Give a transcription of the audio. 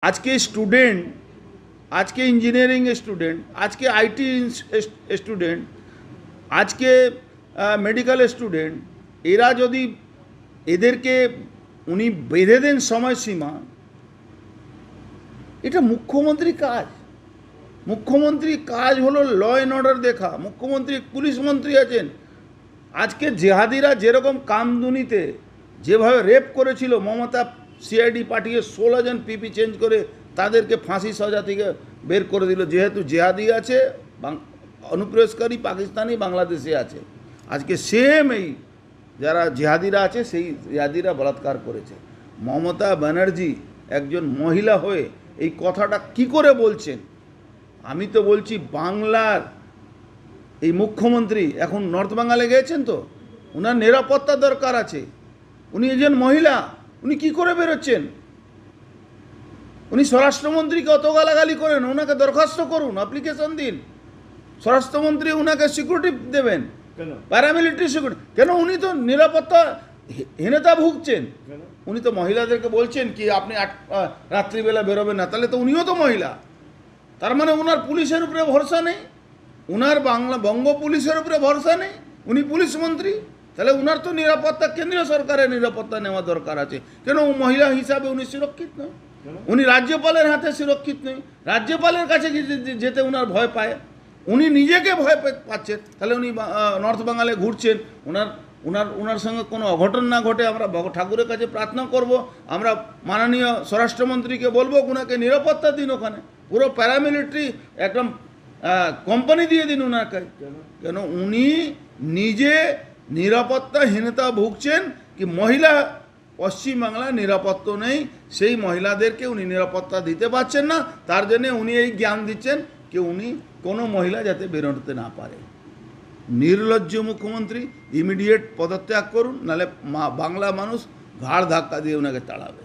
আজকে স্টুডেন্ট, আজকে engineering student, আজকে আইটি স্টুডেন্ট, আজকে মেডিকেল স্টুডেন্ট, এরা যদি এদেরকে উনি বেঁধে দেন সময়সীমা, এটা মুখ্যমন্ত্রীর কাজ। মুখ্যমন্ত্রীর কাজ হলো ল অ্যান্ড অর্ডার দেখা। মুখ্যমন্ত্রী পুলিশ মন্ত্রী আছেন। আজকে জেহাদিরা যেরকম কামদুনিতে যেভাবে রেপ করেছিল, মমতা সিআইডি পাঠিয়ে 16 জন পিপি চেঞ্জ করে তাদেরকে ফাঁসি সাজা থেকে বের করে দিল, যেহেতু জেহাদি আছে, অনুপ্রবেশকারী পাকিস্তানি বাংলাদেশে আছে। আজকে সেম এই যারা জেহাদিরা আছে সেই জেহাদিরা বলাৎকার করেছে। মমতা ব্যানার্জি একজন মহিলা হয়ে এই কথাটা কি করে বলছেন? আমি তো বলছি বাংলার এই মুখ্যমন্ত্রী এখন নর্থ বেঙ্গলে গিয়েছেন, তো ওনার নিরাপত্তা দরকার আছে। উনি একজন মহিলা, উনি কি করে বেরোচ্ছেন? উনি স্বরাষ্ট্রমন্ত্রীকে অত গালাগালি করেন, ওনাকে দরখাস্ত করুন, অ্যাপ্লিকেশন দিন, স্বরাষ্ট্রমন্ত্রী ওনাকে সিকিউরিটি দেবেন, প্যারামিলিটারি সিকিউরিটি। কেন? উনি তো নিরাপত্তা হীনতা ভুগছেন। উনি তো মহিলাদেরকে বলছেন কি আপনি রাত্রিবেলা বেরোবেন না, তাহলে তো উনিও তো মহিলা। তার মানে ওনার পুলিশের উপরে ভরসা নেই, ওনার বঙ্গ পুলিশের উপরে ভরসা নেই। উনি পুলিশ মন্ত্রী, তাহলে ওনার তো নিরাপত্তা কেন্দ্রীয় সরকারের নিরাপত্তা নেওয়া দরকার আছে। কেন মহিলা হিসাবে উনি সুরক্ষিত নয়? উনি রাজ্যপালের হাতে সুরক্ষিত নয়, রাজ্যপালের কাছে যেতে ওনার ভয় পায়, উনি নিজেকে ভয় পাচ্ছেন। তাহলে উনি নর্থ বেঙ্গলে ঘুরছেন, ওনার সঙ্গে কোনো অঘটন না ঘটে আমরা ঠাকুরের কাছে প্রার্থনা করব। আমরা মাননীয় স্বরাষ্ট্রমন্ত্রীকে বলবো ওনাকে নিরাপত্তা দিন, ওখানে পুরো প্যারামিলিটারি একদম কোম্পানি দিয়ে দিন ওনাকে। কেন উনি নিজে নিরাপত্তাহীনতা ভুগছেন। কি মহিলা পশ্চিমবাংলায় নিরাপত্তা নেই, সেই মহিলাদেরকে উনি নিরাপত্তা দিতে পারছেন না, তার জন্যে উনি এই জ্ঞান দিচ্ছেন কি উনি কোনো মহিলা যাতে বেরোতে না পারে। নির্লজ্জ মুখ্যমন্ত্রী, ইমিডিয়েট পদত্যাগ করুন, নাহলে বাংলা মানুষ ঘাড় ধাক্কা দিয়ে ওনাকে তাড়াবে।